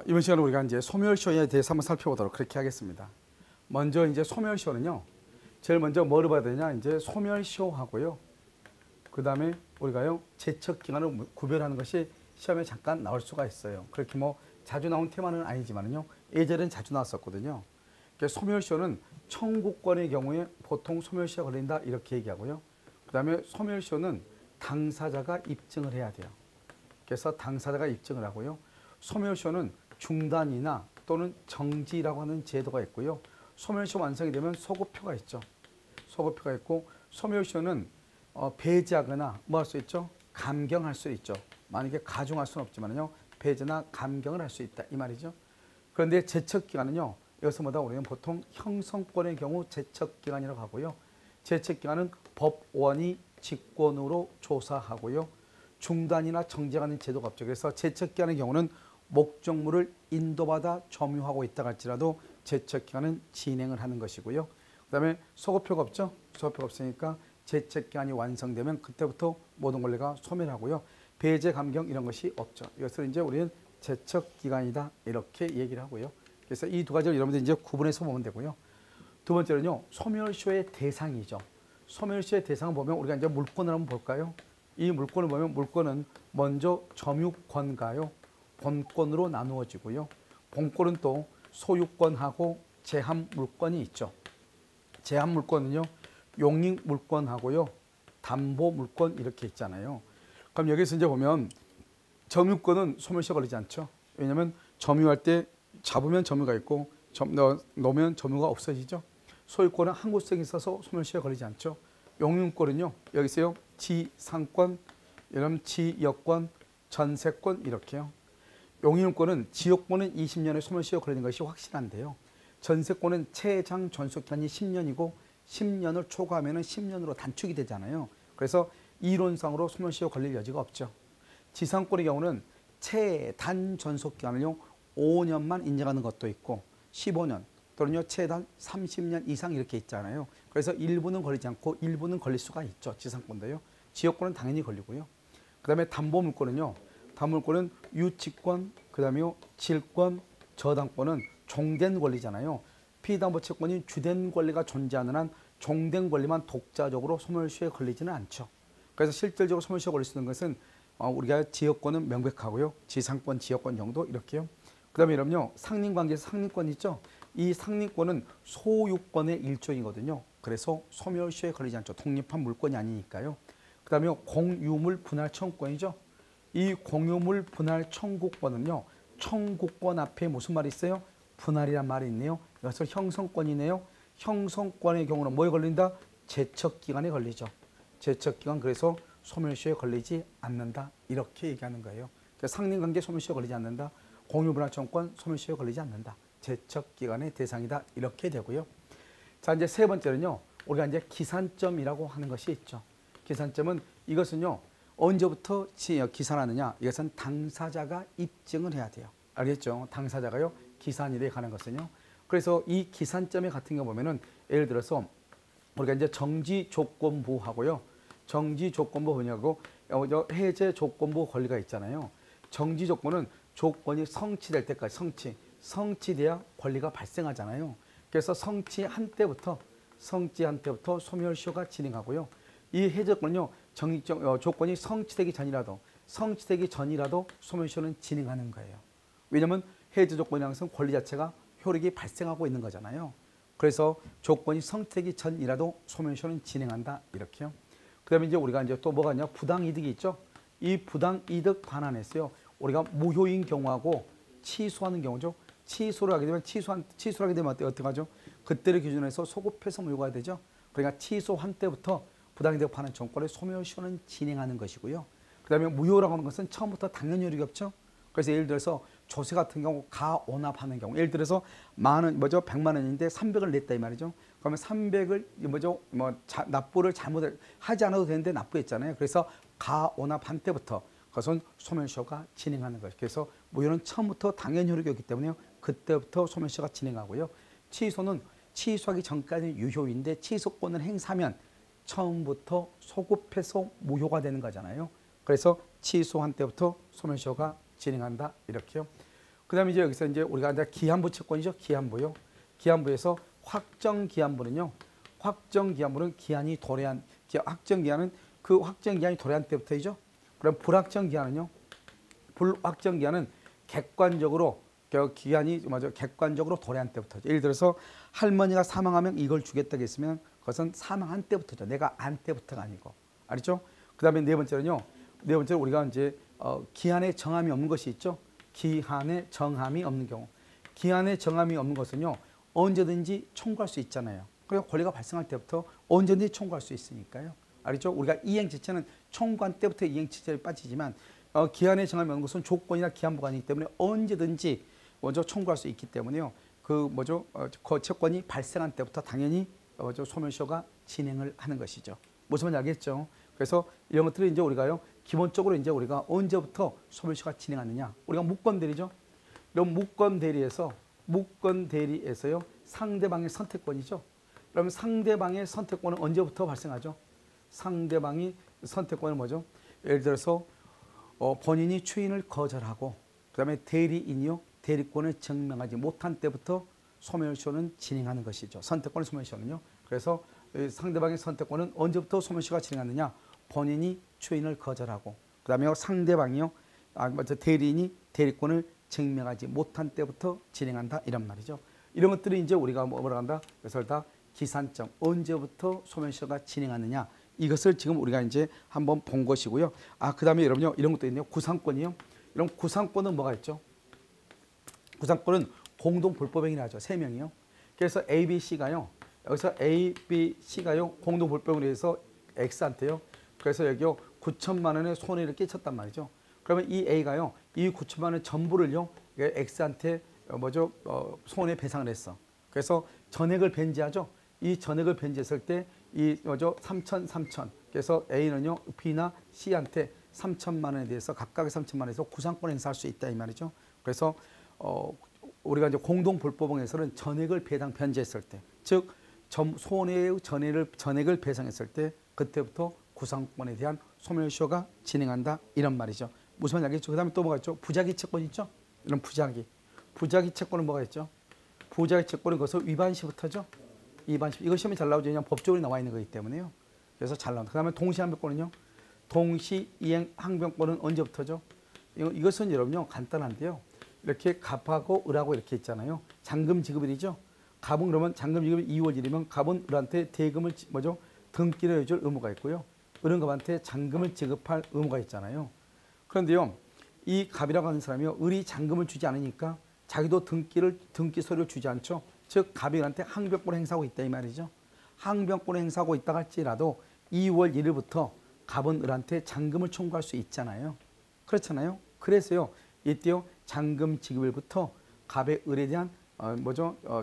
이번 시간에 우리가 이제 소멸시효에 대해서 한번 살펴보도록 그렇게 하겠습니다. 먼저 이제 소멸시효는요, 제일 먼저 뭐를 봐야 되냐, 이제 소멸시효하고요. 그 다음에 우리가요, 제척기간을 구별하는 것이 시험에 잠깐 나올 수가 있어요. 그렇게 뭐 자주 나온 테마는 아니지만요, 예전엔 자주 나왔었거든요. 그러니까 소멸시효는 청구권의 경우에 보통 소멸시효가 걸린다 이렇게 얘기하고요. 그 다음에 소멸시효는 당사자가 입증을 해야 돼요. 그래서 당사자가 입증을 하고요. 소멸시효는 중단이나 또는 정지라고 하는 제도가 있고요. 소멸시효 완성이 되면 소급표가 있죠. 소급표가 있고, 소멸시효는 배제하거나 뭐 할 수 있죠? 감경할 수 있죠. 만약에 가중할 수는 없지만요, 배제나 감경을 할 수 있다 이 말이죠. 그런데 제척기간은요, 여기서마다 우리는 보통 형성권의 경우 제척기간이라고 하고요. 제척기간은 법원이 직권으로 조사하고요. 중단이나 정지하는 제도가 없죠. 그래서 제척기간의 경우는 목적물을 인도받아 점유하고 있다 할지라도 제척기간은 진행을 하는 것이고요. 그 다음에 소급표가 없죠. 소급표가 없으니까 제척기간이 완성되면 그때부터 모든 권리가 소멸하고요. 배제, 감경 이런 것이 없죠. 이것을 이제 우리는 제척기간이다 이렇게 얘기를 하고요. 그래서 이 두 가지를 여러분들 이제 구분해서 보면 되고요. 두 번째는요, 소멸시효의 대상이죠. 소멸시효의 대상을 보면 우리가 이제 물권을 한번 볼까요? 이 물권을 보면 물권은 먼저 점유권과요, 본권으로 나누어지고요. 본권은 또 소유권하고 제한물권이 있죠. 제한물권은요, 용익물권하고요, 담보물권 이렇게 있잖아요. 그럼 여기서 이제 보면 점유권은 소멸시효 걸리지 않죠. 왜냐하면 점유할 때 잡으면 점유가 있고 놓으면 점유가 없어지죠. 소유권은 한 곳에 있어서 소멸시효 걸리지 않죠. 용익권은요, 여기 있어요. 지상권, 이러면 지역권, 전세권 이렇게요. 용익권은 지역권은 20년의 소멸시효 걸리는 것이 확실한데요. 전세권은 최장 존속기간이 10년이고 10년을 초과하면 10년으로 단축이 되잖아요. 그래서 이론상으로 소멸시효 걸릴 여지가 없죠. 지상권의 경우는 최단 존속기간을요 5년만 인정하는 것도 있고 15년 또는요 최단 30년 이상 이렇게 있잖아요. 그래서 일부는 걸리지 않고 일부는 걸릴 수가 있죠. 지상권도요. 지역권은 당연히 걸리고요. 그 다음에 담보물권은요, 담보물권은 유치권, 그 다음에요 질권, 저당권은 종된 권리잖아요. 피담보채권이 주된 권리가 존재하는 한 종된 권리만 독자적으로 소멸시효에 걸리지는 않죠. 그래서 실질적으로 소멸시효에 걸릴 수 있는 것은 우리가 지역권은 명백하고요. 지상권, 지역권 정도 이렇게요. 그 다음에 여러분요, 상린관계에서 상린권 있죠. 이 상린권은 소유권의 일종이거든요. 그래서 소멸시효에 걸리지 않죠. 독립한 물권이 아니니까요. 그 다음에 공유물 분할 청구권이죠. 이 공유물 분할 청구권은요, 청구권 앞에 무슨 말이 있어요? 분할이란 말이 있네요. 이것을 형성권이네요. 형성권의 경우는 뭐에 걸린다? 제척기간에 걸리죠. 제척기간, 그래서 소멸시효에 걸리지 않는다 이렇게 얘기하는 거예요. 그러니까 상린관계 소멸시효에 걸리지 않는다. 공유분할청구권 소멸시효에 걸리지 않는다. 제척기간의 대상이다 이렇게 되고요. 자, 이제 세 번째는요, 우리가 이제 기산점이라고 하는 것이 있죠. 기산점은 이것은요, 언제부터 기산하느냐? 이것은 당사자가 입증을 해야 돼요. 알겠죠? 당사자가요, 기산일에 가는 것은요. 그래서 이 기산점에 같은 경우 보면은 예를 들어서 우리가 이제 정지조건부하고요, 정지조건부 분야고 해제조건부 권리가 있잖아요. 정지조건은 조건이 성취될 때까지 성취돼야 권리가 발생하잖아요. 그래서 성취한 때부터 소멸시효가 진행하고요. 이 해제권은요, 조건이 성취되기 전이라도 소멸시효는 진행하는 거예요. 왜냐하면 해제 조건이 항상 권리 자체가 효력이 발생하고 있는 거잖아요. 그래서 조건이 성취되기 전이라도 소멸시효는 진행한다 이렇게요. 그다음에 이제 우리가 이제 또 뭐가 있냐, 부당이득이 있죠. 이 부당이득 반환에서요, 우리가 무효인 경우하고 취소하는 경우죠. 취소를 하게 되면 취소를 하게 되면 어떻게 하죠? 그때를 기준으로 해서 소급해서 무효가 되죠. 그러니까 취소한 때부터 부당이득 반환 정권의 소멸시효는 진행하는 것이고요. 그다음에 무효라고 하는 것은 처음부터 당연 효력이 없죠. 그래서 예를 들어서 조세 같은 경우 가오납하는 경우, 예를 들어서 100만 원인데 300을 냈다 이 말이죠. 그러면 300을 납부를 하지 않아도 되는데 납부했잖아요. 그래서 가오납한 때부터 그것은 소멸시효가 진행하는 것이죠. 그래서 무효는 처음부터 당연 효력이 없기 때문에 그때부터 소멸시효가 진행하고요. 취소는 취소하기 전까지는 유효인데 취소권을 행사하면 처음부터 소급해서 무효가 되는 거잖아요. 그래서 취소한 때부터 소멸시효가 진행한다 이렇게요. 그다음에 이제 여기서 이제 우리가 이제 기한부 채권이죠. 기한부요. 기한부에서 확정 기한부는요. 확정 기한부는 기한이 도래한 확정 기한은 그 확정 기한이 도래한 때부터이죠. 그럼 불확정 기한은요. 불확정 기한은 객관적으로 기한이 맞아 객관적으로 도래한 때부터죠. 예를 들어서 할머니가 사망하면 이걸 주겠다고 했으면 그것은 사망한 때부터죠. 내가 안 때부터가 아니고. 알죠? 그다음에 네 번째는요. 네 번째로 우리가 이제 기한에 정함이 없는 것이 있죠. 기한에 정함이 없는 경우. 기한에 정함이 없는 것은요. 언제든지 청구할 수 있잖아요. 그리고 권리가 발생할 때부터 언제든지 청구할 수 있으니까요. 알죠? 우리가 이행지체는 청구한 때부터 이행지체에 빠지지만 기한에 정함이 없는 것은 조건이나 기한부가 아니기 때문에 언제든지 먼저 청구할 수 있기 때문에요. 그 채권이 발생한 때부터 당연히 소멸시효가 진행을 하는 것이죠. 무슨 말인지 알겠죠? 그래서 이런 것들을 이제 우리가요. 기본적으로 이제 우리가 언제부터 소멸시효가 진행하느냐? 우리가 무권 대리죠. 이런 무권 대리에서요. 상대방의 선택권이죠. 그러면 상대방의 선택권은 언제부터 발생하죠? 상대방이 선택권은 뭐죠? 예를 들어서 본인이 추인을 거절하고 그다음에 대리인이요. 대리권을 증명하지 못한 때부터 소멸시효는 진행하는 것이죠. 선택권의 소멸시효는요. 그래서 상대방의 선택권은 언제부터 소멸시효가 진행하느냐? 본인이 추인을 거절하고 그다음에 상대방이요. 대리인이 대리권을 증명하지 못한 때부터 진행한다 이런 말이죠. 이런 것들이 이제 우리가 뭐라 한다? 그래서 다 기산점 언제부터 소멸시효가 진행하느냐 이것을 지금 우리가 이제 한번 본 것이고요. 그다음에 여러분요 이런 것도 있네요. 구상권이요. 이런 구상권은 뭐가 있죠? 구상권은 공동 불법행위를 하죠. 3명이요. 그래서 A, B, C가요. 여기서 A, B, C가요. 공동 불법행위를 해서 X한테요. 그래서 여기요 9천만 원의 손해를 끼쳤단 말이죠. 그러면 이 A가요. 이 9천만 원 전부를요. X한테 손해 배상을 했어. 그래서 전액을 변제하죠. 이 전액을 변제했을 때 이 3천. 그래서 A는요. B나 C한테 3천만 원에 대해서 각각의 3천만 원에서 구상권 행사할 수 있다 이 말이죠. 그래서 우리가 이제 공동 불법행위에서는 전액을 변제했을 때, 즉 손해의 전액을 배상했을 때 그때부터 구상권에 대한 소멸시효가 진행한다 이런 말이죠. 무슨 말인지 알겠죠? 그다음에 또 뭐가 있죠? 부작위 채권 있죠? 이런 부작위 채권은 뭐가 있죠? 부작위 채권은 그것을 위반 시부터죠. 위반 시 이거 시험에 잘 나오죠. 그냥 법적으로 나와 있는 거기 때문에요. 그래서 잘 나온다. 그다음에 동시항변권은요. 동시이행 항변권은 언제부터죠? 이것은 여러분요 간단한데요. 이렇게 갑하고 을하고 이렇게 있잖아요. 잔금 지급일이죠. 갑은 그러면 잔금 지급일 2월 1일이면 갑은 을한테 대금을 등기를 해줄 의무가 있고요. 을은 갑한테 잔금을 지급할 의무가 있잖아요. 그런데요, 이 갑이라고 하는 사람이요, 을이 잔금을 주지 않으니까 자기도 등기 서류를 주지 않죠. 즉 갑이 을한테 항변권을 행사하고 있다 이 말이죠. 항변권을 행사하고 있다 할지라도 2월 1일부터 갑은 을한테 잔금을 청구할 수 있잖아요. 그렇잖아요. 그래서요, 이때요 잔금 지급일부터 갑의 을에 대한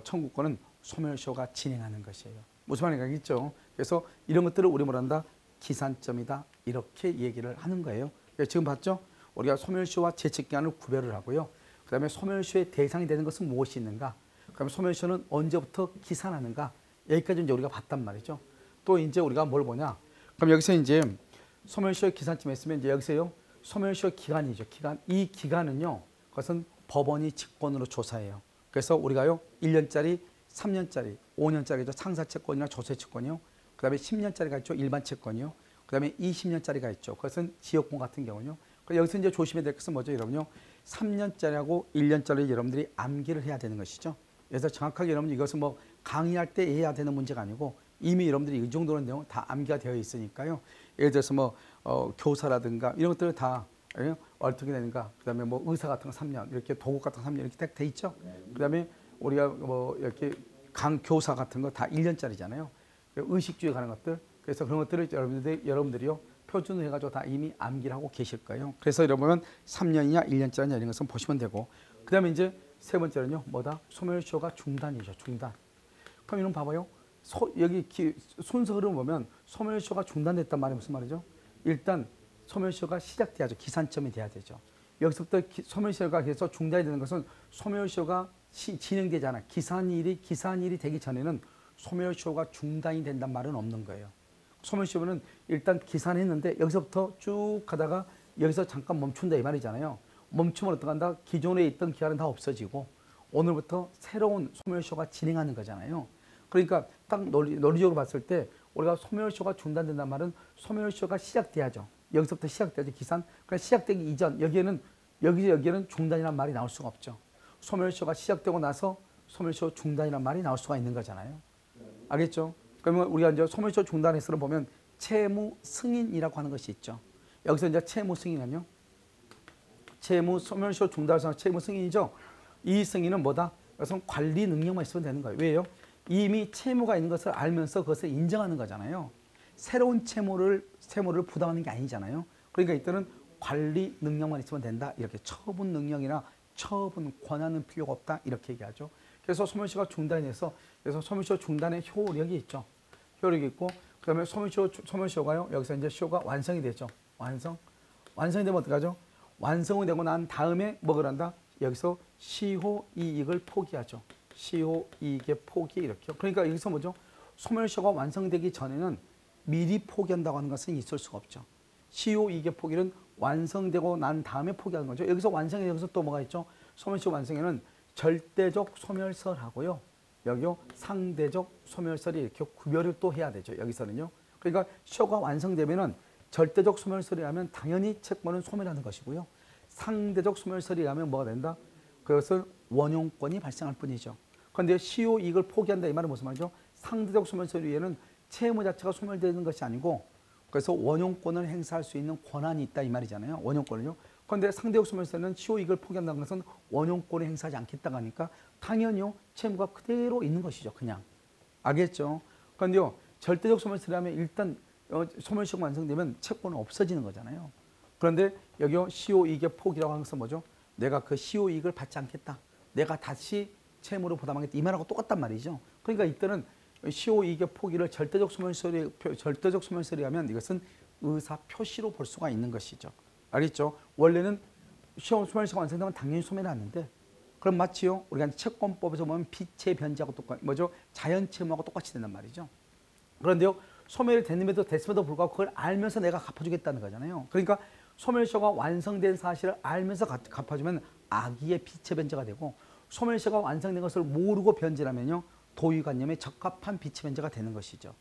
청구권은 소멸시효가 진행하는 것이에요. 무슨 말인지 알겠죠? 그래서 이런 것들을 우리 뭐란다? 기산점이다 이렇게 얘기를 하는 거예요. 지금 봤죠? 우리가 소멸시효와 제척기한을 구별을 하고요. 그 다음에 소멸시효의 대상이 되는 것은 무엇이 있는가? 그 다음에 소멸시효는 언제부터 기산하는가? 여기까지 이제 우리가 봤단 말이죠. 또 이제 우리가 뭘 보냐? 그럼 여기서 이제 소멸시효 기산점에 있으면 이제 여기서요 소멸시효 기간이죠. 이 기간은요, 그것은 법원이 직권으로 조사해요. 그래서 우리가요 1년짜리, 3년짜리, 5년짜리죠. 상사채권이나 조세채권이요. 그 다음에 10년짜리가 있죠. 일반 채권이요. 그 다음에 20년짜리가 있죠. 그것은 지역권 같은 경우요. 그래서 여기서 이제 조심해야 될 것은 뭐죠, 여러분요? 3년짜리하고 1년짜리 여러분들이 암기를 해야 되는 것이죠. 그래서 정확하게 여러분 이것은 뭐 강의할 때 해야 되는 문제가 아니고 이미 여러분들이 이 정도는 내용 다 암기가 되어 있으니까요. 예를 들어서 뭐 교사라든가 이런 것들을 다 어떻게 되는가. 그다음에 뭐 의사 같은 거 3년, 이렇게 도곡 같은 거 3년 이렇게 딱 돼 있죠. 그다음에 우리가 뭐 이렇게 교사 같은 거 다 1년짜리잖아요. 의식주에 관한 것들. 그래서 그런 것들을 여러분들이요 표준을 해가지고 다 이미 암기를 하고 계실 거예요. 그래서 여러분 3년이냐 1년짜리냐 이런 것은 보시면 되고. 그다음에 이제 세 번째는요 뭐다? 소멸시효가 중단이죠. 중단. 그럼 이런 봐봐요. 여기 순서 흐름 보면 소멸시효가 중단됐단 말이 무슨 말이죠? 일단 소멸시효가 시작돼야죠. 기산점이 돼야 되죠. 여기서부터 소멸시효가 계속 중단이 되는 것은 소멸시효가 진행되지 않아. 기산일이 되기 전에는 소멸시효가 중단이 된단 말은 없는 거예요. 소멸시효는 일단 기산했는데 여기서부터 쭉 가다가 여기서 잠깐 멈춘다 이 말이잖아요. 멈추면 어떡한다? 기존에 있던 기한은 다 없어지고 오늘부터 새로운 소멸시효가 진행하는 거잖아요. 그러니까 딱 논리적으로 봤을 때 우리가 소멸시효가 중단된다는 말은 소멸시효가 시작돼야죠. 여기서부터 시작돼야죠. 기산. 그러니까 시작되기 이전 여기에는 중단이라는 말이 나올 수가 없죠. 소멸시효가 시작되고 나서 소멸시효 중단이라는 말이 나올 수가 있는 거잖아요. 알겠죠? 그러면 우리가 이제 소멸시효 중단에서는 보면 채무 승인이라고 하는 것이 있죠. 여기서 이제 채무 승인은요. 채무 소멸시효 중단에서 채무 승인이죠. 이 승인은 뭐다? 그것은 관리 능력만 있으면 되는 거예요. 왜요? 이미 채무가 있는 것을 알면서 그것을 인정하는 거잖아요. 새로운 채무를 부담하는 게 아니잖아요. 그러니까 이때는 관리 능력만 있으면 된다. 이렇게 처분 능력이나 처분 권한은 필요가 없다. 이렇게 얘기하죠. 그래서 소멸시효가 중단이 돼서 그래서 소멸시효 중단의 효력이 있죠. 효력이 있고 그다음에 소멸시효가요. 여기서 이제 시효가 완성이 되죠. 완성이 되면 어떡하죠? 완성이 되고 난 다음에 뭐를 한다? 여기서 시효이익을 포기하죠. 시효이익의 포기 이렇게요. 그러니까 여기서 뭐죠? 소멸시효가 완성되기 전에는 미리 포기한다고 하는 것은 있을 수가 없죠. 시효이익의 포기는 완성되고 난 다음에 포기하는 거죠. 여기서 완성에 여기서 또 뭐가 있죠? 소멸시효 완성에는 절대적 소멸설하고요. 여기요 상대적 소멸설이 이렇게 구별을 또 해야 되죠. 여기서는요. 그러니까 시효가 완성되면은 절대적 소멸설이라면 당연히 채권은 소멸하는 것이고요. 상대적 소멸설이라면 뭐가 된다? 그것은 원용권이 발생할 뿐이죠. 그런데 시효이익을 포기한다 이 말은 무슨 말이죠? 상대적 소멸설위에는 채무 자체가 소멸되는 것이 아니고 그래서 원용권을 행사할 수 있는 권한이 있다 이 말이잖아요. 원용권을요. 그런데 상대적 소멸설은 시효이익을 포기한다는 것은 원용권을 행사하지 않겠다고 하니까 당연히요. 채무가 그대로 있는 것이죠. 그냥. 알겠죠? 그런데요. 절대적 소멸설이라면 일단 소멸시효가 완성되면 채권은 없어지는 거잖아요. 그런데 여기요. 시효이익의 포기라고 하는 것은 뭐죠? 내가 그 시효이익을 받지 않겠다. 내가 다시 채무로 부담하겠다. 이 말하고 똑같단 말이죠. 그러니까 이때는 시효이익의 포기를 절대적 소멸설이라면 이것은 의사 표시로 볼 수가 있는 것이죠. 알겠죠? 원래는 소멸시효가 완성되면 당연히 소멸하는데 그럼 마치요. 우리가 채권법에서 보면 피체 변제하고 똑같이 뭐죠? 자연 채무하고 똑같이 된단 말이죠. 그런데요. 소멸이 됐음에도 불구하고 그걸 알면서 내가 갚아주겠다는 거잖아요. 그러니까 소멸시효가 완성된 사실을 알면서 갚아주면 악의의 피체 변제가 되고 소멸시효가 완성된 것을 모르고 변제하면요. 도의관념에 적합한 피체 변제가 되는 것이죠.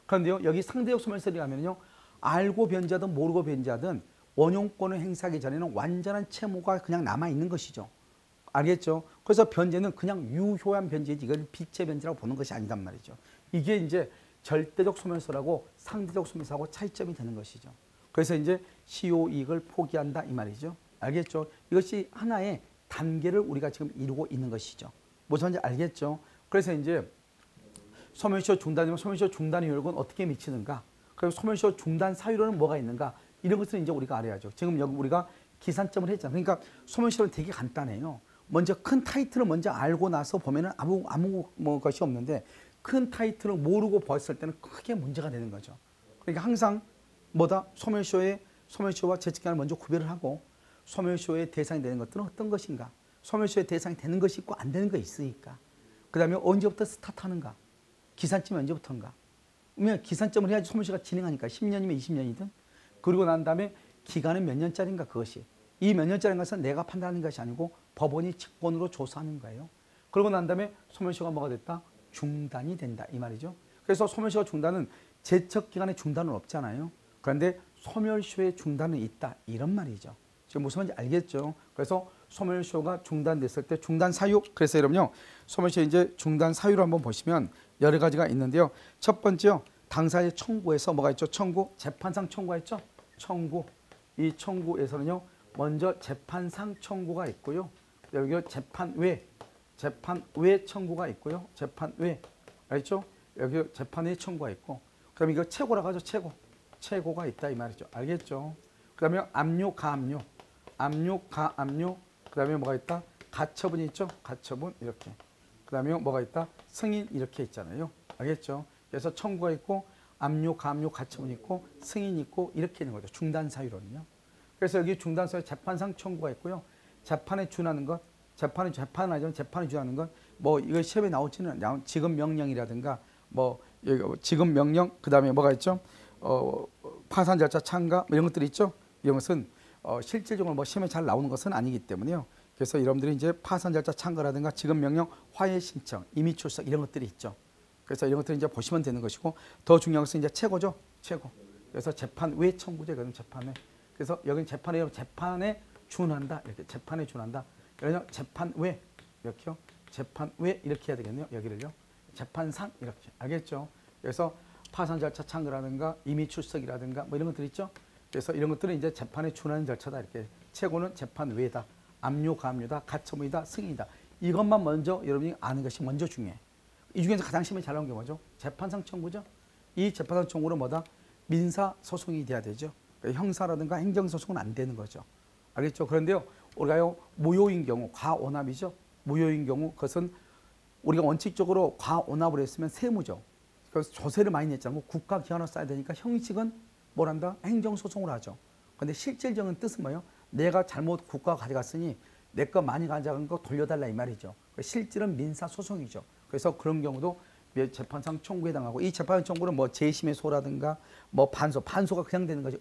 그런데요. 여기 상대적 소멸설이라면요. 알고 변제하든 모르고 변제하든 원용권을 행사하기 전에는 완전한 채무가 그냥 남아있는 것이죠. 알겠죠? 그래서 변제는 그냥 유효한 변제지 이걸 피체 변제라고 보는 것이 아니단 말이죠. 이게 이제 절대적 소멸설하고 상대적 소멸설하고 차이점이 되는 것이죠. 그래서 이제 시효이익을 포기한다 이 말이죠. 알겠죠? 이것이 하나의 단계를 우리가 지금 이루고 있는 것이죠. 무슨 말인지 알겠죠? 그래서 이제 소멸시효 중단이면 소멸시효 중단의 효력은 어떻게 미치는가? 그리고 소멸시효 중단 사유로는 뭐가 있는가? 이런 것을 이제 우리가 알아야죠. 지금 여기 우리가 기산점을 했잖아요. 그러니까 소멸시효는 되게 간단해요. 먼저 큰 타이틀을 먼저 알고 나서 보면은 아무 것이 없는데 큰 타이틀을 모르고 봤을 때는 크게 문제가 되는 거죠. 그러니까 항상 뭐다? 소멸시효와 재직기한을 먼저 구별을 하고 소멸시효의 대상이 되는 것들은 어떤 것인가? 소멸시효의 대상이 되는 것이 있고 안 되는 것이 있으니까. 그 다음에 언제부터 스타트하는가? 기산점이 언제부터인가? 그러면 기산점을 해야지 소멸시효가 진행하니까 10년이면 20년이든 그리고 난 다음에 기간은 몇 년짜리인가 그것이. 이 몇 년짜리인 것은 내가 판단하는 것이 아니고 법원이 직권으로 조사하는 거예요. 그러고 난 다음에 소멸시효가 뭐가 됐다? 중단이 된다 이 말이죠. 그래서 소멸시효 중단은 제척기간의 중단은 없잖아요. 그런데 소멸시효의 중단은 있다 이런 말이죠. 지금 무슨 말인지 알겠죠? 그래서 소멸시효가 중단됐을 때 중단 사유. 그래서 여러분요 소멸시효 이제 중단 사유를 한번 보시면 여러 가지가 있는데요. 첫 번째요 당사의 청구에서 뭐가 있죠? 청구 재판상 청구가 있죠? 청구 이 청구에서는요 먼저 재판상 청구가 있고요. 여기 재판 외 청구가 있고요. 재판 외 알죠? 여기 재판 외 청구가 있고 그다음에 이거 최고라고 하죠. 최고가 있다 이 말이죠. 알겠죠? 그다음에 압류 가압류 그다음에 뭐가 있다? 가처분이 있죠. 가처분 이렇게. 그다음에 뭐가 있다? 승인 이렇게 있잖아요. 알겠죠? 그래서 청구가 있고 압류 가압류 가처분이 있고 승인이 있고 이렇게 있는 거죠. 중단 사유로는요. 그래서 여기 중단 사유 재판상 청구가 있고요. 재판에 준하는 것 재판에 준하는 것 뭐 이거 시험에 나오지는 지급 명령이라든가 뭐 지급 명령 그다음에 뭐가 있죠? 파산 절차 참가 뭐 이런 것들이 있죠. 이런 것은 실질적으로 뭐 시험에 잘 나오는 것은 아니기 때문에요. 그래서 여러분들이 이제 파산 절차 참가라든가 지급 명령, 화해 신청, 임의 출석 이런 것들이 있죠. 그래서 이런 것들 이제 보시면 되는 것이고 더 중요한 것은 이제 최고죠. 최고. 그래서 재판 외 청구제거든 재판 외. 그래서 여기는 재판에 준한다. 이렇게 재판에 준한다. 여기는 재판 외 이렇게요. 재판 외 이렇게 해야 되겠네요. 여기를요. 재판상 이렇게. 알겠죠? 그래서 파산 절차 참가라든가 임의 출석이라든가 뭐 이런 것들 있죠. 그래서 이런 것들은 이제 재판에 준하는 절차다. 이렇게 최고는 재판 외다. 압류, 가압류다, 가처분이다, 승인이다. 이것만 먼저 여러분이 아는 것이 먼저 중요해. 이 중에서 가장 심히 잘 나온 게 뭐죠? 재판상 청구죠. 이 재판상 청구는 뭐다? 민사 소송이 돼야 되죠. 그러니까 형사라든가 행정 소송은 안 되는 거죠. 알겠죠? 그런데요, 우리가요 무효인 경우 과오납이죠. 무효인 경우 그것은 우리가 원칙적으로 과오납을 했으면 세무죠. 그래서 조세를 많이 냈잖아요. 국가 기관을 써야 되니까 형식은 뭐란다? 행정 소송을 하죠. 그런데 실질적인 뜻은 뭐예요? 내가 잘못 국가가 가져갔으니 내 거 많이 가져간 거 돌려달라 이 말이죠. 실질은 민사 소송이죠. 그래서 그런 경우도 재판상 청구에 해당하고 이 재판상 청구는 뭐 재심의 소라든가 뭐 반소가 그냥 되는 거지.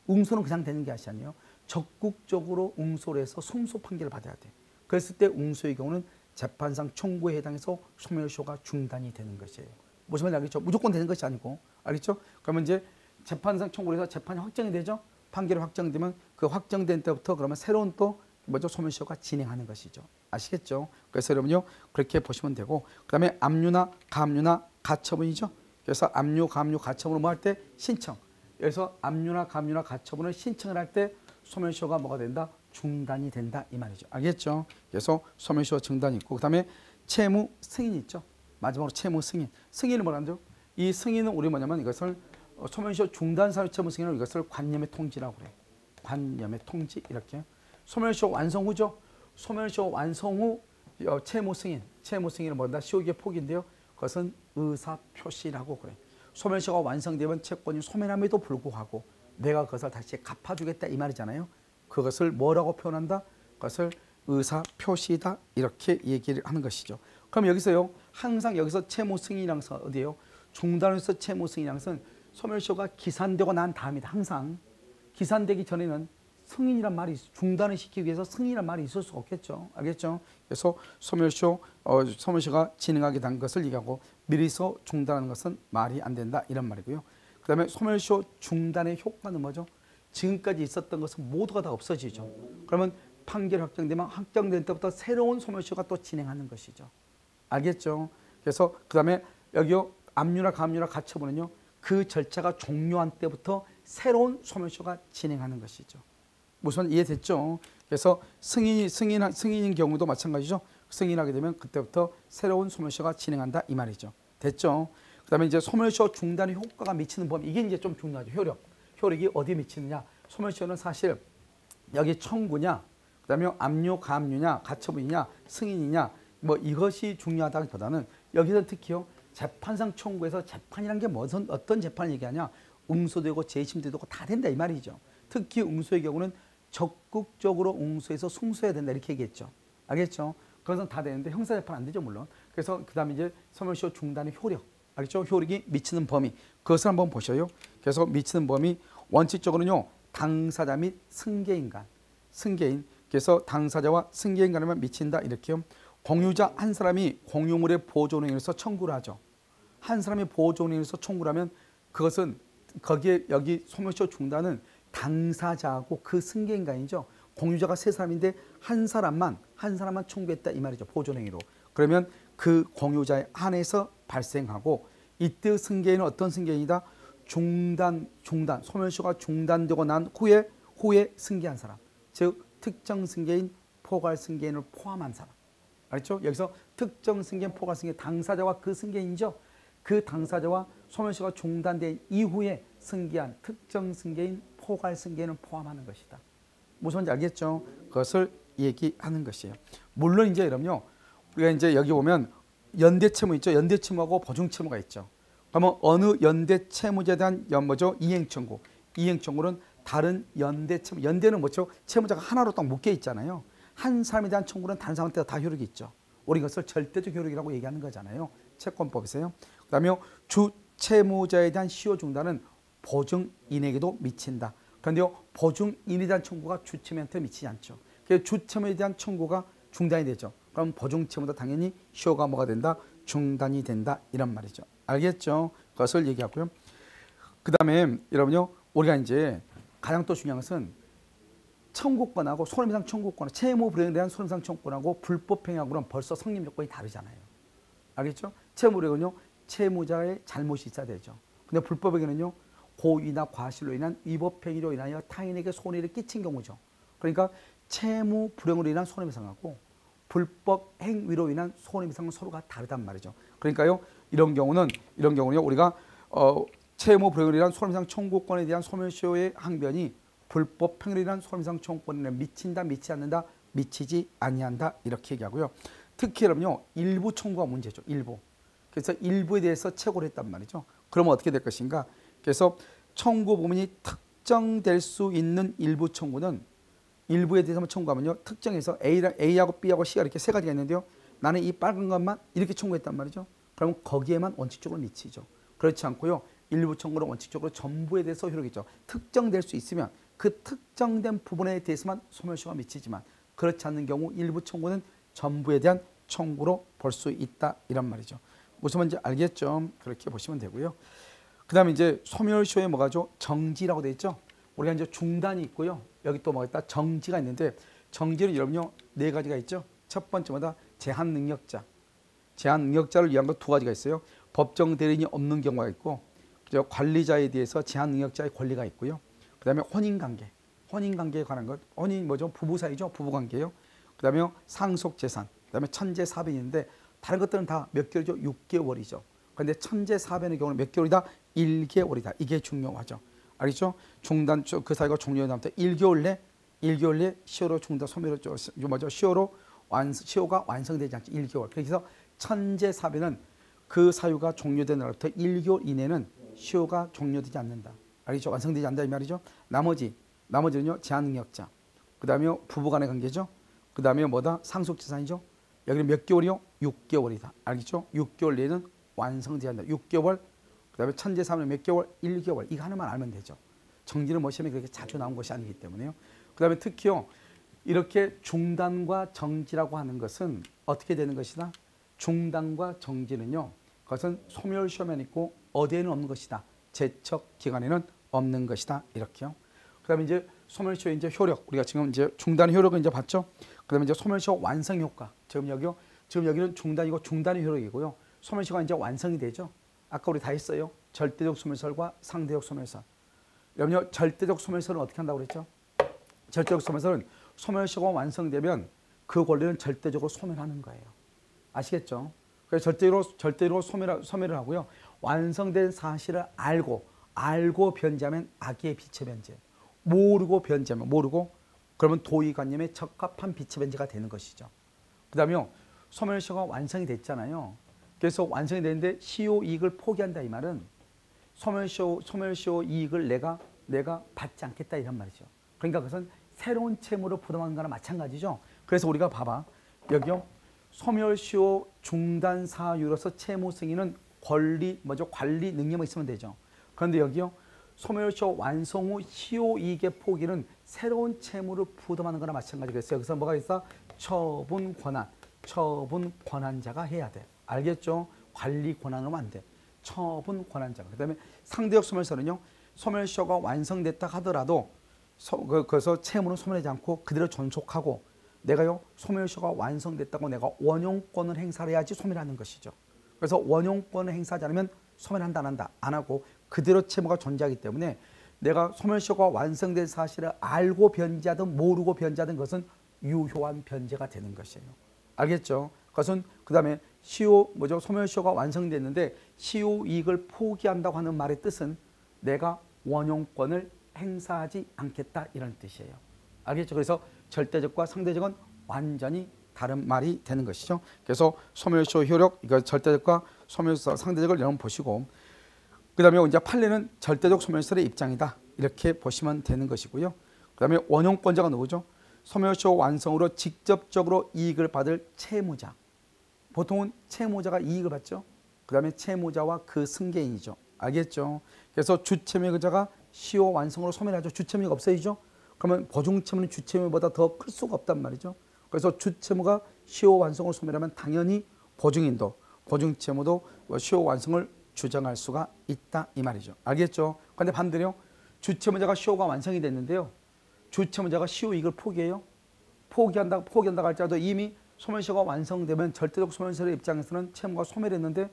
응소는 그냥 되는 게 아니에요. 적극적으로 응소를 해서 승소 판결을 받아야 돼. 그랬을 때 응소의 경우는 재판상 청구에 해당해서 소멸시효가 중단이 되는 것이에요. 무슨 말인지 알겠죠? 무조건 되는 것이 아니고 알겠죠? 그러면 이제 재판상 청구를 해서 재판이 확정이 되죠. 판결이 확정되면 그 확정된 때부터 그러면 새로운 또 뭐죠? 소멸시효가 진행하는 것이죠. 아시겠죠? 그래서 여러분요 그렇게 보시면 되고 그다음에 압류나 가압류나 가처분이죠. 그래서 압류, 가압류, 가처분을 뭐 할 때 신청. 그래서 압류나 가압류나 가처분을 신청을 할 때 소멸시효가 뭐가 된다? 중단이 된다 이 말이죠. 알겠죠? 그래서 소멸시효 중단이 있고 그다음에 채무 승인이 있죠. 마지막으로 채무 승인. 승인을 뭐라죠? 이 승인은 우리 뭐냐면 이것을 소멸시효 중단 사유 채무 승인은 이것을 관념의 통지라고 그래. 관념의 통지 이렇게. 소멸시효 완성 후죠. 소멸시효 완성 후 채무 승인. 채무 승인은 뭐다? 시효기의 폭인데요. 그것은 의사 표시라고 그래. 소멸시효가 완성되면 채권이 소멸함에도 불구하고 내가 그것을 다시 갚아주겠다 이 말이잖아요. 그것을 뭐라고 표현한다? 그것을 의사 표시다 이렇게 얘기를 하는 것이죠. 그럼 여기서요. 항상 여기서 채무 승인이란 것은 어디예요? 중단에서 채무 승인이란 것은 소멸시효가 기산되고 난 다음이다. 항상 기산되기 전에는 승인이란 말이 중단을 시키기 위해서 승인이란 말이 있을 수 없겠죠. 알겠죠? 그래서 소멸시효가 진행하게 된 것을 얘기하고 미리서 중단하는 것은 말이 안 된다 이런 말이고요. 그 다음에 소멸시효 중단의 효과는 뭐죠? 지금까지 있었던 것은 모두가 다 없어지죠. 그러면 판결이 확정되면 확정된 때부터 새로운 소멸시효가 또 진행하는 것이죠. 알겠죠? 그래서 그 다음에 여기요 압류나 가압류나 가처분은요 그 절차가 종료한 때부터 새로운 소멸시효가 진행하는 것이죠. 무슨 이해됐죠? 그래서 승인인 경우도 마찬가지죠. 승인하게 되면 그때부터 새로운 소멸시효가 진행한다 이 말이죠. 됐죠? 그 다음에 이제 소멸시효 중단의 효과가 미치는 범위 이게 이제 좀 중요하죠. 효력이 어디에 미치느냐? 소멸시효는 사실 여기 청구냐, 그 다음에 압류, 가압류냐, 가처분이냐, 승인이냐 뭐 이것이 중요하다기보다는 여기서 특히요 재판상 청구에서 재판이란 게 무슨 어떤 재판을 얘기하냐? 응소되고 재심되고 다 된다 이 말이죠. 특히 응소의 경우는 적극적으로 응소해서 승소해야 된다 이렇게 얘기했죠. 알겠죠? 그것은 다 되는데 형사재판 안 되죠 물론. 그래서 그 다음에 이제 소멸시효 중단의 효력. 알겠죠? 효력이 미치는 범위. 그것을 한번 보셔요. 그래서 미치는 범위 원칙적으로는요. 당사자 및 승계인 간. 승계인. 그래서 당사자와 승계인 간에만 미친다 이렇게요. 공유자 한 사람이 공유물의 보존행위로서 청구를 하죠. 한 사람이 보존행위로서 청구를 하면 그것은 거기에 여기 소멸시효 중단은 당사자하고 그 승계인간이죠. 공유자가 세 사람인데 한 사람만 청구했다 이 말이죠. 보존행위로. 그러면 그 공유자에 한해서 발생하고 이때 승계인은 어떤 승계인이다? 중단 소멸시효가 중단되고 난 후에 승계한 사람. 즉 특정 승계인, 포괄 승계인을 포함한 사람. 알겠죠? 여기서 특정 승계인, 포괄 승계인 당사자와 그 승계인이죠. 그 당사자와 소멸시효가 중단된 이후에 승계한 특정 승계인, 포괄 승계인을 포함하는 것이다. 무슨 말인지 알겠죠? 그것을 얘기하는 것이에요. 물론 이제 여러분요, 우리가 이제 여기 보면 연대채무 있죠. 연대채무하고 보증채무가 있죠. 그러면 어느 연대채무자에 대한 뭐죠? 이행청구. 이행청구는 다른 연대채무. 연대는 뭐죠? 채무자가 하나로 딱 묶여 있잖아요. 한 사람에 대한 청구는 다른 사람한테 다 효력이 있죠. 우리 이것을 절대적 효력이라고 얘기하는 거잖아요. 채권법에서요. 그다음에 주채무자에 대한 시효 중단은 보증인에게도 미친다. 그런데요, 보증인에 대한 청구가 주채무한테 미치지 않죠. 그래서 주채무에 대한 청구가 중단이 되죠. 그럼 보증채무도 당연히 시효가 뭐가 된다? 중단이 된다. 이런 말이죠. 알겠죠? 그것을 얘기하고요. 그 다음에 여러분요, 우리가 이제 가장 또 중요한 것은 청구권하고 손해배상 청구권, 채무 불이행에 대한 손해배상 청구권하고 불법행위하고는 벌써 성립 요건이 다르잖아요. 알겠죠? 채무 불이행은요, 채무자의 잘못이 있어야 되죠. 근데 불법행위는요, 고의나 과실로 인한 위법행위로 인하여 타인에게 손해를 끼친 경우죠. 그러니까 채무 불이행으로 인한 손해배상하고 불법 행위로 인한 손해배상은 서로가 다르단 말이죠. 그러니까요, 이런 경우는요, 우리가 채무 불이행으로 인한 손해배상 청구권에 대한 소멸시효의 항변이 불법 행위로 인한 손해배상 청구권에 미친다, 미치지 않는다, 미치지 아니한다 이렇게 얘기하고요. 특히 여러분요, 일부 청구가 문제죠. 일부. 그래서 일부에 대해서 채고를 했단 말이죠. 그러면 어떻게 될 것인가? 그래서 청구 부분이 특정될 수 있는 일부 청구는 일부에 대해서만 청구하면요, 특정해서 A하고 B하고 C가 이렇게 세 가지가 있는데요, 나는 이 빨간 것만 이렇게 청구했단 말이죠. 그러면 거기에만 원칙적으로 미치죠. 그렇지 않고요, 일부 청구는 원칙적으로 전부에 대해서 효력이죠. 특정될 수 있으면 그 특정된 부분에 대해서만 소멸시효가 미치지만 그렇지 않는 경우 일부 청구는 전부에 대한 청구로 볼 수 있다 이런 말이죠. 무슨 말인지 알겠죠? 그렇게 보시면 되고요. 그 다음에 이제 소멸시효에 뭐가죠? 정지라고 되어 있죠. 우리가 이제 중단이 있고요. 여기 또 뭐가 있다? 정지가 있는데, 정지는 여러분요, 네 가지가 있죠. 첫 번째마다 제한 능력자. 제한 능력자를 위한 거 두 가지가 있어요. 법정 대리인이 없는 경우가 있고, 그죠? 관리자에 대해서 제한 능력자의 권리가 있고요. 그 다음에 혼인관계. 혼인관계에 관한 것. 혼인 뭐죠? 부부 사이죠? 부부관계요. 그 다음에 상속재산. 그 다음에 천재사변인데, 다른 것들은 다 몇 개월이죠? 6개월이죠. 그런데 천재사변의 경우는 몇 개월이다? 1개월이다. 이게 중요하죠. 알겠죠? 중단, 그 사이가 종료된 다음부터 1개월 내 시효로 중단, 소멸로, 뭐죠? 시효가 완성되지 않죠. 1개월. 그래서 천재사변은 그 사유가 종료된 날부터 1개월 이내는 시효가 종료되지 않는다. 알겠죠? 완성되지 않는다 이 말이죠. 나머지는요, 제한능력자. 그 다음에 부부간의 관계죠. 그 다음에 뭐다? 상속재산이죠. 여기는 몇 개월이요? 6개월이다. 알겠죠? 6개월 내에는 완성되지 않는다. 6개월. 그 다음에 천재사변은 몇 개월? 1개월. 이거 하나만 알면 되죠. 정지는 뭐 시험에 그렇게 자주 나온 것이 아니기 때문에요. 그 다음에 특히요, 이렇게 중단과 정지라고 하는 것은 어떻게 되는 것이다? 중단과 정지는요, 그것은 소멸시효만 있고 어디에는 없는 것이다. 제척 기관에는 없는 것이다. 이렇게요. 그 다음에 이제 소멸시효의 이제 효력. 우리가 지금 이제 중단 효력을 이제 봤죠. 그 다음에 이제 소멸시효 완성 효과. 지금 여기는 중단이고 중단의 효력이고요. 소멸시효가 이제 완성이 되죠. 아까 우리 다 했어요. 절대적 소멸설과 상대적 소멸설. 여러분요, 절대적 소멸설은 어떻게 한다고 그랬죠? 절대적 소멸설은 소멸시효가 완성되면 그 권리는 절대적으로 소멸하는 거예요. 아시겠죠? 그래서 절대로 소멸을 하고요. 완성된 사실을 알고 변제하면 악의 빛의 변제. 모르고 변제하면 그러면 도의관념에 적합한 빛의 변제가 되는 것이죠. 그 다음에 소멸시효가 완성이 됐잖아요. 그래서 완성이 되는데 시효 이익을 포기한다 이 말은 소멸시효 이익을 내가 받지 않겠다 이런 말이죠. 그러니까 그것은 새로운 채무로 부담하는 거나 마찬가지죠. 그래서 우리가 봐봐. 여기요. 소멸시효 중단 사유로서 채무 승인은 관리 능력만 있으면 되죠. 그런데 여기요. 소멸시효 완성 후 시효 이익의 포기는 새로운 채무를 부담하는 거나 마찬가지겠어요. 여기서 뭐가 있어? 처분 권한자가 해야 돼. 알겠죠? 관리 권한으로 안 돼. 처분 권한자가. 그 다음에 상대적 소멸설은요. 소멸시효가 완성됐다 하더라도 그래서 채무는 소멸하지 않고 그대로 존속하고 내가요. 소멸시효가 완성됐다고 내가 원용권을 행사를 해야지 소멸하는 것이죠. 그래서 원용권을 행사하지 않으면 소멸한다 안 한다 안 하고 그대로 채무가 존재하기 때문에 내가 소멸시효가 완성된 사실을 알고 변제하든 모르고 변제하든 것은 유효한 변제가 되는 것이에요. 알겠죠? 그것은 그 다음에 소멸시효가 완성됐는데 시효 이익을 포기한다고 하는 말의 뜻은 내가 원용권을 행사하지 않겠다 이런 뜻이에요. 알겠죠? 그래서 절대적과 상대적은 완전히 다른 말이 되는 것이죠. 그래서 소멸시효 효력, 이거 절대적과 상대적을 여러분 보시고, 그 다음에 이제 판례는 절대적 소멸설의 입장이다 이렇게 보시면 되는 것이고요. 그 다음에 원용권자가 누구죠? 소멸시효 완성으로 직접적으로 이익을 받을 채무자. 보통은 채무자가 이익을 받죠. 그 다음에 채무자와 그 승계인이죠. 알겠죠? 그래서 주채무자가 시효 완성으로 소멸하죠. 주체무가 없어지죠. 그러면 보증채무는 주체무보다 더 클 수가 없단 말이죠. 그래서 주체무가 시효 완성을 소멸하면 당연히 보증인도 보증채무도 시효 완성을 주장할 수가 있다 이 말이죠. 알겠죠? 그런데 반대로 주체무자가 시효가 완성이 됐는데요. 주체무자가 시효 이익을 포기해요. 포기한다고 할지라도 이미 소멸시효가 완성되면 절대적 소멸시효의 입장에서는 채무가 소멸했는데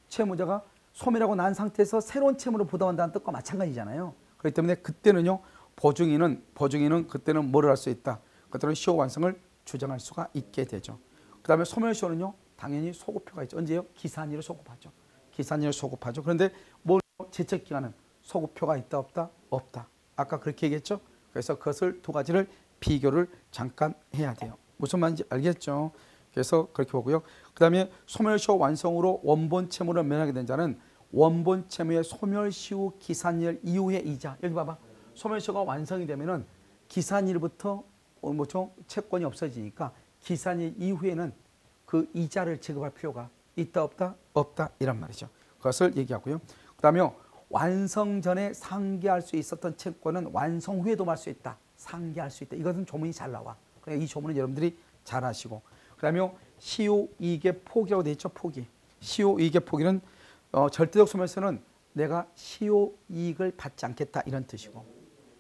채무자가 소멸하고 난 상태에서 새로운 채무를 부담한다는 뜻과 마찬가지잖아요. 그렇기 때문에 그때는요. 보증인은 그때는 뭐를 할 수 있다. 그때는 시효 완성을 주장할 수가 있게 되죠. 그 다음에 소멸시효는요. 당연히 소급표가 있죠. 언제요? 기산일을 소급하죠. 기산일을 소급하죠. 그런데 뭐 제척기간은 소급표가 있다 없다? 없다. 아까 그렇게 얘기했죠. 그래서 그것을 두 가지를 비교를 잠깐 해야 돼요. 무슨 말인지 알겠죠? 그래서 그렇게 보고요. 그 다음에 소멸시효 완성으로 원본 채무를 면하게 된 자는 원본 채무의 소멸시효 기산일 이후의 이자. 여기 봐봐. 소멸시효가 완성이 되면은 기산일부터 뭐죠? 채권이 없어지니까 기산일 이후에는 그 이자를 지급할 필요가 있다 없다? 없다 이란 말이죠. 그것을 얘기하고요. 그 다음에 완성 전에 상계할 수 있었던 채권은 완성 후에 도모할 수 있다. 상계할 수 있다. 이것은 조문이 잘 나와. 그러니까 이 조문은 여러분들이 잘 아시고. 그 다음에 시효이익의 포기라고 되어 있죠. 포기. 시효이익의 포기는 절대적 소멸시효는 내가 시효이익을 받지 않겠다 이런 뜻이고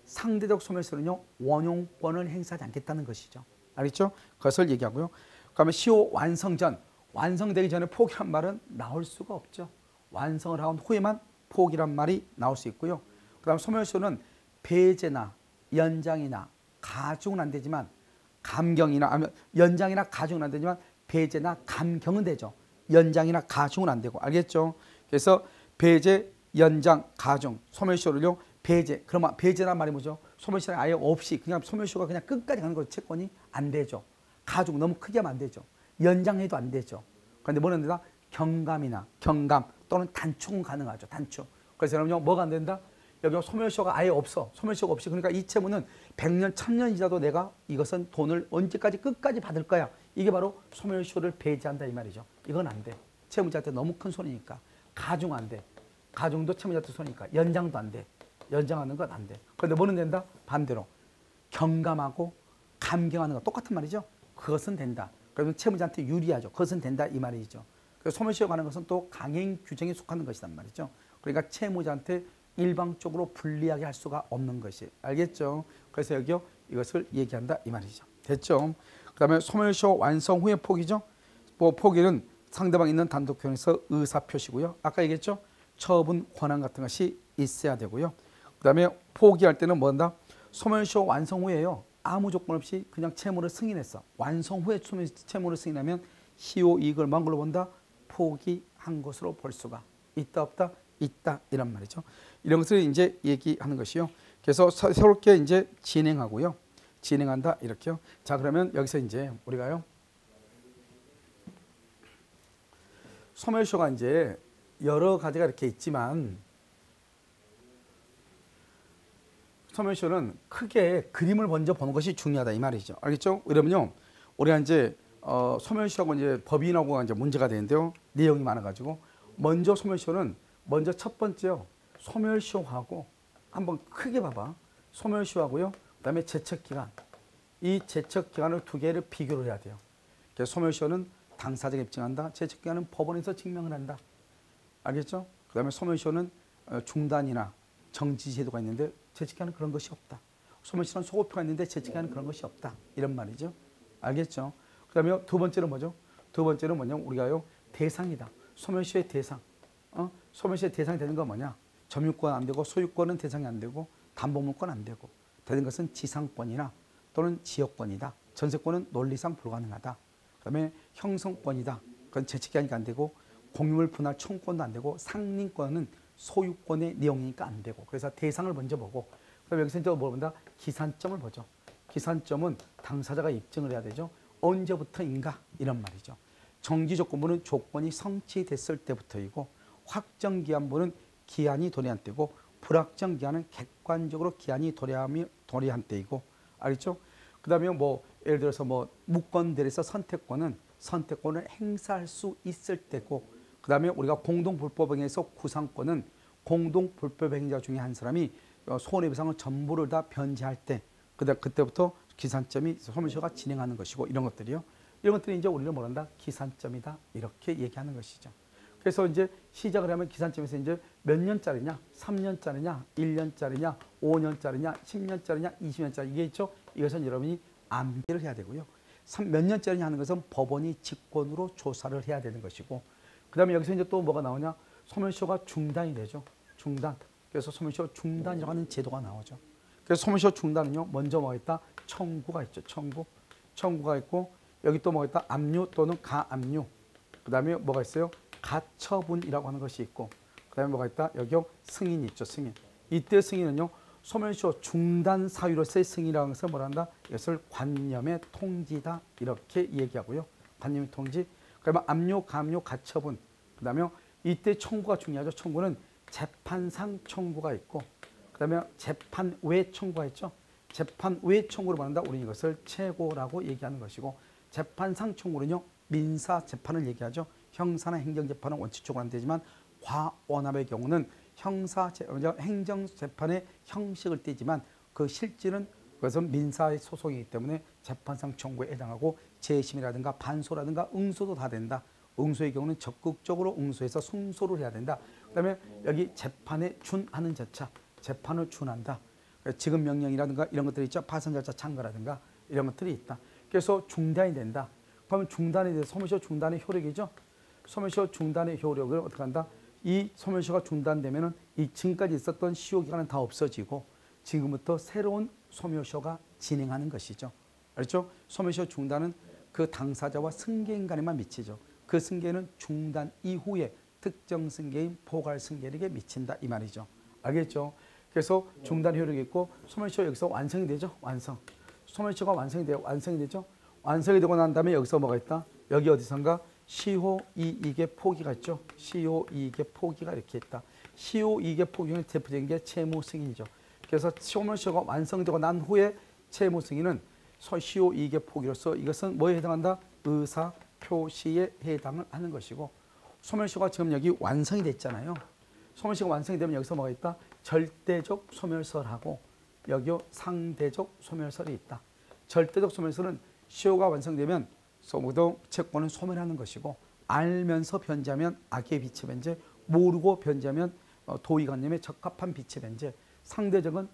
상대적 소멸시효는요. 원용권을 행사하지 않겠다는 것이죠. 알겠죠? 그것을 얘기하고요. 그러면 시효 완성 전, 완성되기 전에 포기란 말은 나올 수가 없죠. 완성을 한 후에만 포기란 말이 나올 수 있고요. 그 다음 소멸시효는 배제나 연장이나 가중은 안 되지만 감경이나 연장이나 가중은 안 되지만 배제나 감경은 되죠. 연장이나 가중은 안 되고 알겠죠? 그래서 배제, 연장, 가중, 소멸시효를요. 배제, 그러면 배제란 말이 뭐죠? 소멸시효는 아예 없이 그냥 소멸시효가 그냥 끝까지 가는 거 채권이 안 되죠. 가중 너무 크게 하면 안 되죠. 연장해도 안 되죠. 그런데 뭐는 된다? 경감이나 경감 또는 단축은 가능하죠. 단축. 그래서 여러분요 뭐가 안 된다? 여기 소멸시효가 아예 없어. 소멸시효가 없이. 그러니까 이 채무는 100년, 1000년 지나도 내가 이것은 돈을 언제까지 끝까지 받을 거야. 이게 바로 소멸시효를 배제한다 이 말이죠. 이건 안 돼. 채무자한테 너무 큰 손이니까. 가중 안 돼. 가중도 채무자한테 손이니까. 연장도 안 돼. 연장하는 건 안 돼. 그런데 뭐는 된다? 반대로. 경감하고 감경하는 거 똑같은 말이죠. 그것은 된다. 그러면 채무자한테 유리하죠. 그것은 된다 이 말이죠. 그래서 소멸시효 가는 것은 또 강행 규정에 속하는 것이란 말이죠. 그러니까 채무자한테 일방적으로 불리하게 할 수가 없는 것이 알겠죠? 그래서 여기요 이것을 얘기한다 이 말이죠. 됐죠? 그다음에 소멸시효 완성 후의 포기죠. 뭐 포기는 상대방 있는 단독형에서 의사 표시고요. 아까 얘기했죠? 처분 권한 같은 것이 있어야 되고요. 그다음에 포기할 때는 뭐한다? 소멸시효 완성 후에요. 아무 조건 없이 그냥 채무를 승인했어. 완성 후에 채무를 승인하면 시효 이익을 뭔 걸로 본다? 포기한 것으로 볼 수가 있다 없다? 있다 이란 말이죠. 이런 것을 이제 얘기하는 것이요. 그래서 새롭게 이제 진행하고요. 진행한다 이렇게요. 자 그러면 여기서 이제 우리가요. 소멸시효가 이제 여러 가지가 이렇게 있지만 소멸시효는 크게 그림을 먼저 보는 것이 중요하다 이 말이죠. 알겠죠? 그러면요. 우리가 이제 소멸시효하고 이제 법인하고 이제 문제가 되는데요. 내용이 많아가지고 먼저 소멸시효는 먼저 첫 번째요. 소멸시효하고 한번 크게 봐봐. 소멸시효하고요. 그다음에 제척기간. 이 제척기간을 두 개를 비교를 해야 돼요. 그래서 소멸시효는 당사자가 입증한다. 제척기간은 법원에서 증명을 한다. 알겠죠? 그다음에 소멸시효는 중단이나 정지 제도가 있는데 제척기간은 그런 것이 없다. 소멸시효는 소급표가 있는데 제척기간은 그런 것이 없다. 이런 말이죠. 알겠죠? 그다음에 두 번째는 뭐죠? 두 번째는 뭐냐면 우리가요 대상이다. 소멸시효의 대상. 소멸시효의 대상이 되는 건 뭐냐? 점유권 안 되고 소유권은 대상이 안 되고 담보물권 안 되고 되는 것은 지상권이나 또는 지역권이다. 전세권은 논리상 불가능하다. 그다음에 형성권이다. 그건 제척기간이 안 되고 공유물 분할 청구권도 안 되고 상린권은 소유권의 내용이니까 안 되고 그래서 대상을 먼저 보고 그다음에 여기서 이제 뭘 본다? 기산점을 보죠. 기산점은 당사자가 입증을 해야 되죠. 언제부터인가 이런 말이죠. 정지조건부는 조건이 성취됐을 때부터이고 확정기한부는 기한이 도래한 때고 불확정기한은 객관적으로 기한이 도래한 때이고 알겠죠? 그 다음에 뭐 예를 들어서 뭐 무권들에서 선택권을 행사할 수 있을 때고 그 다음에 우리가 공동불법행위에서 구상권은 공동불법행위자 중에 한 사람이 손해배상을 전부를 다 변제할 때 그때부터 기산점이 소멸시효가 진행하는 것이고 이런 것들이요. 이런 것들이 이제 우리를 뭐란다? 기산점이다. 이렇게 얘기하는 것이죠. 그래서 이제 시작을 하면 기산점에서 이제 몇 년짜리냐, 3년짜리냐, 1년짜리냐, 5년짜리냐, 10년짜리냐, 20년짜리 이게 있죠. 이것은 여러분이 암기를 해야 되고요. 몇 년짜리냐 하는 것은 법원이 직권으로 조사를 해야 되는 것이고, 그 다음에 여기서 이제 또 뭐가 나오냐? 소멸시효가 중단이 되죠. 중단. 그래서 소멸시효 중단이라고 하는 제도가 나오죠. 그래서 소멸시효 중단은요, 먼저 뭐가 있다? 청구가 있죠. 청구가 있고, 여기 또 뭐가 있다? 압류 또는 가압류. 그 다음에 뭐가 있어요? 가처분이라고 하는 것이 있고, 그 다음에 뭐가 있다? 여기요, 승인이 있죠. 승인. 이때 승인은요, 소멸시효 중단 사유로서의 승인이라는 것을 뭐라 한다? 이것을 관념의 통지다. 이렇게 얘기하고요. 관념의 통지. 그러면 압류, 가압류, 가처분. 그 다음에 이때 청구가 중요하죠. 청구는 재판상 청구가 있고, 그 다음에 재판 외 청구가 있죠. 재판 외 청구로 말한다. 우리는 이것을 최고라고 얘기하는 것이고, 재판상 청구는요, 민사 재판을 얘기하죠. 형사나 행정재판은 원칙적으로 안 되지만 과원합의 경우는 행정재판의 형식을 띠지만 그 실질은 그것은 민사의 소송이기 때문에 재판상 청구에 해당하고 재심이라든가 반소라든가 응소도 다 된다. 응소의 경우는 적극적으로 응소해서 승소를 해야 된다. 그 다음에 여기 재판에 준하는 절차, 재판을 준한다. 지급 명령이라든가 이런 것들이 있죠. 파산 절차 참가라든가 이런 것들이 있다. 그래서 중단이 된다. 그러면 중단에 대해서 소멸시효 중단의 효력이죠. 소멸시효 중단의 효력을 어떻게 한다? 이 소멸시효가 중단되면은 이 지금까지 있었던 시효 기간은 다 없어지고 지금부터 새로운 소멸시효가 진행하는 것이죠. 알죠? 소멸시효 중단은 그 당사자와 승계인 간에만 미치죠. 그 승계는 중단 이후에 특정 승계인 포괄 승계에게 미친다 이 말이죠. 알겠죠? 그래서 중단 효력이 있고 소멸시효 여기서 완성이 되죠. 완성. 소멸시효가 완성이 되죠. 완성이 되고 난 다음에 여기서 뭐가 있다? 여기 어디선가 시효이익의 포기가 있죠. 시효이익의 포기가 이렇게 있다. 시효이익의 포기는 대표적인 게 채무 승인이죠. 그래서 소멸시효가 완성되고 난 후에 채무 승인은 시효이익의 포기로서 이것은 뭐에 해당한다? 의사 표시에 해당을 하는 것이고, 소멸시효가 지금 여기 완성이 됐잖아요. 소멸시효가 완성이 되면 여기서 뭐가 있다? 절대적 소멸설하고 여기요 상대적 소멸설이 있다. 절대적 소멸설은 시효가 완성되면 모두 채권은 소멸하는 것이고, 알면서 변제하면 악의 비치 변제, 모르고 변제하면 도의관념에 적합한 비치 변제, 상대적은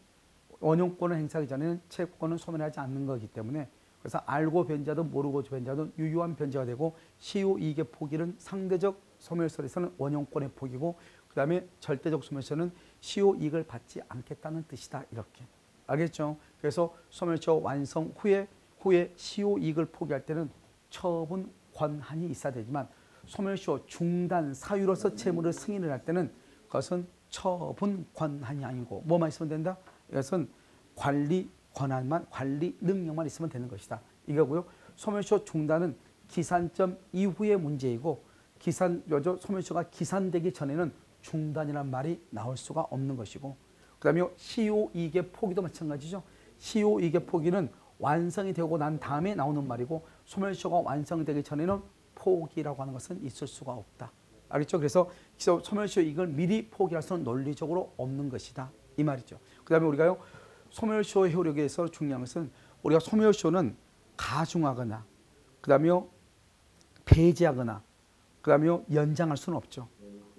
원용권을 행사하기 전에는 채권은 소멸하지 않는 거기 때문에 그래서 알고 변제하든 모르고 변제하든 유효한 변제가 되고, 시효이익의 포기는 상대적 소멸설에서는 원용권의 포기고, 그 다음에 절대적 소멸설은 시효이익을 받지 않겠다는 뜻이다. 이렇게 알겠죠? 그래서 소멸시효 완성 후에 시효이익을 포기할 때는 처분 권한이 있어야 되지만 소멸시효 중단 사유로서 채무를 승인을 할 때는 그것은 처분 권한이 아니고 뭐만 있으면 된다? 이것은 관리 권한만, 관리 능력만 있으면 되는 것이다. 이거고요. 소멸시효 중단은 기산점 이후의 문제이고, 소멸시효가 기산되기 전에는 중단이라는 말이 나올 수가 없는 것이고, 그 다음에 시효이익의 포기도 마찬가지죠. 시효이익의 포기는 완성이 되고 난 다음에 나오는 말이고, 소멸시효가 완성되기 전에는 포기라고 하는 것은 있을 수가 없다. 알겠죠? 그래서 소멸시효 이익을 미리 포기할 수는 논리적으로 없는 것이다. 이 말이죠. 그 다음에 우리가요, 소멸시효 효력에서 중요한 것은 우리가 소멸시효는 가중하거나, 그 다음에 배제하거나, 그 다음에 연장할 수는 없죠.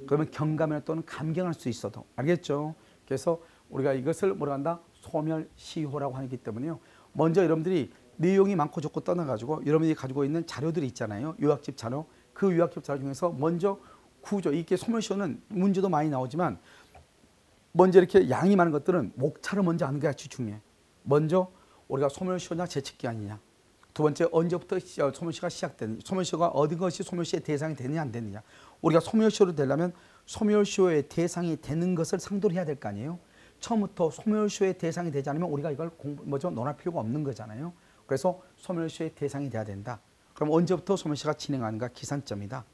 그러면 경감이나 또는 감경할 수 있어도. 알겠죠? 그래서 우리가 이것을 뭐라 한다? 소멸시효라고 하기 때문에요. 먼저 여러분들이 내용이 많고 적고 떠나가지고 여러분이 가지고 있는 자료들이 있잖아요. 요약집 자료. 그 요약집 자료 중에서 먼저 구조, 이게 소멸시효는 문제도 많이 나오지만 먼저 이렇게 양이 많은 것들은 목차를 먼저 아는 게 아주 중요해. 먼저 우리가 소멸시효냐 재측기한이냐. 두 번째, 언제부터 소멸시효가 시작되느냐. 소멸시효가 어떤 것이 소멸시효의 대상이 되느냐 안 되느냐. 우리가 소멸시효로 되려면 소멸시효의 대상이 되는 것을 상도를 해야 될 거 아니에요. 처음부터 소멸시효의 대상이 되지 않으면 우리가 이걸 논할 필요가 없는 거잖아요. 그래서 소멸시효의 대상이 돼야 된다. 그럼 언제부터 소멸시효가 진행하는가? 기산점이다.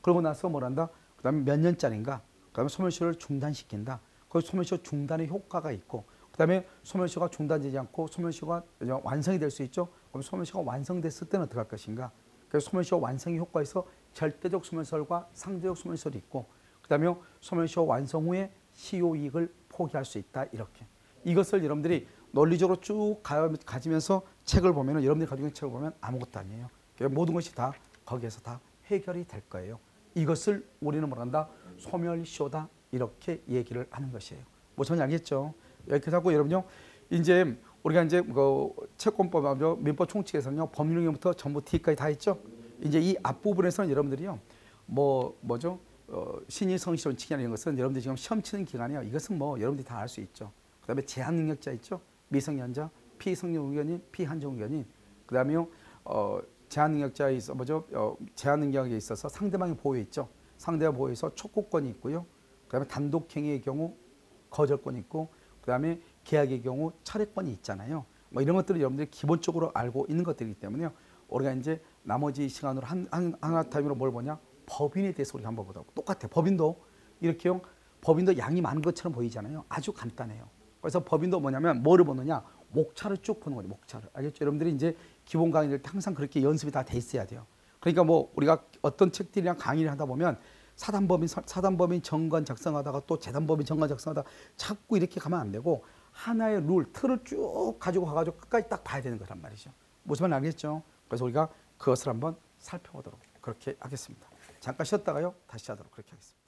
그러고 나서 뭐란다? 그 다음에 몇 년짜리인가? 그 다음에 소멸시효를 중단시킨다. 그 소멸시효 중단의 효과가 있고, 그 다음에 소멸시효가 중단되지 않고 소멸시효가 완성이 될 수 있죠. 그럼 소멸시효가 완성됐을 때는 어떻게 할 것인가? 그래서 소멸시효 완성의 효과에서 절대적 소멸설과 상대적 소멸설이 있고, 그 다음에 소멸시효 완성 후에 시효이익을 포기할 수 있다. 이렇게. 이것을 여러분들이 논리적으로 쭉 가지면서 책을 보면은 여러분들이 가지고 있는 책을 보면 아무것도 아니에요. 그러니까 모든 것이 다 거기에서 다 해결이 될 거예요. 이것을 우리는 뭐란다? 소멸시효다. 이렇게 얘기를 하는 것이에요. 뭐 전혀 알겠죠? 이렇게 하고 여러분요, 이제 우리가 이제 그 채권법, 민법 총칙에서는요, 법률형부터 전부 D까지 다 있죠. 이제 이 앞부분에서는 여러분들이요, 뭐죠? 신의 성실론 칙이나 이런 것은 여러분들이 지금 시험 치는 기간이에요. 이것은 뭐 여러분들이 다 알 수 있죠. 그다음에 제한 능력자 있죠. 미성년자, 피성년 의견인, 피한정 의견인. 그다음에요, 제한 능력자에 있어 뭐죠? 제한 능력에 있어서 상대방의 보호에 있죠. 상대방 보호에서 촉구권이 있고요. 그다음에 단독행위의 경우 거절권이 있고, 그다음에 계약의 경우 철회권이 있잖아요. 뭐 이런 것들을 여러분들이 기본적으로 알고 있는 것들이기 때문에요. 우리가 이제 나머지 시간으로 하나 타임으로 뭘 보냐? 법인에 대해서 우리가 한번 보자고. 똑같아요. 법인도 이렇게요. 법인도 양이 많은 것처럼 보이잖아요. 아주 간단해요. 그래서 법인도 뭐냐면 뭐를 보느냐? 목차를 쭉 보는 거죠. 목차를. 알겠죠? 여러분들이 이제 기본 강의를 때 항상 그렇게 연습이 다 돼 있어야 돼요. 그러니까 뭐 우리가 어떤 책들이랑 강의를 하다 보면 사단법인 정관 작성하다가 또 재단법인 정관 작성하다가 자꾸 이렇게 가면 안 되고 하나의 룰, 틀을 쭉 가지고 가가지고 끝까지 딱 봐야 되는 거란 말이죠. 무슨 말인지 알겠죠? 그래서 우리가 그것을 한번 살펴보도록 그렇게 하겠습니다. 잠깐 쉬었다가요. 다시 하도록 그렇게 하겠습니다.